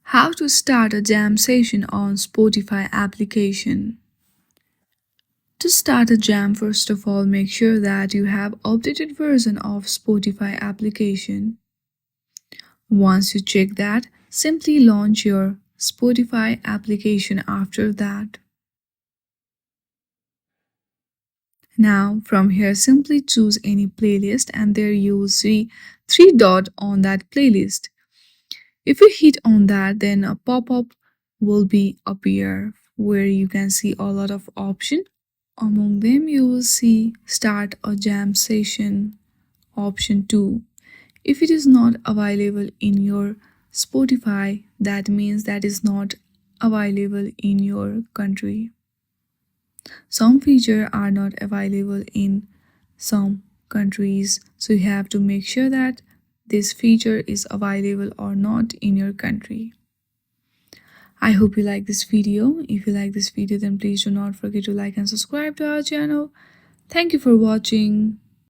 How to start a jam session on Spotify application. To start a jam, first of all, make sure that you have updated version of Spotify application. Once you check that, simply launch your Spotify application after that. Now from here simply choose any playlist and there you will see three dot on that playlist. If you hit on that, then a pop-up will be appear where you can see a lot of options. Among them, you will see Start a Jam Session option 2. If it is not available in your Spotify, that means that is not available in your country. Some features are not available in some countries, so you have to make sure that this feature is available or not in your country. I hope you like this video. If you like this video, then please do not forget to like and subscribe to our channel. Thank you for watching.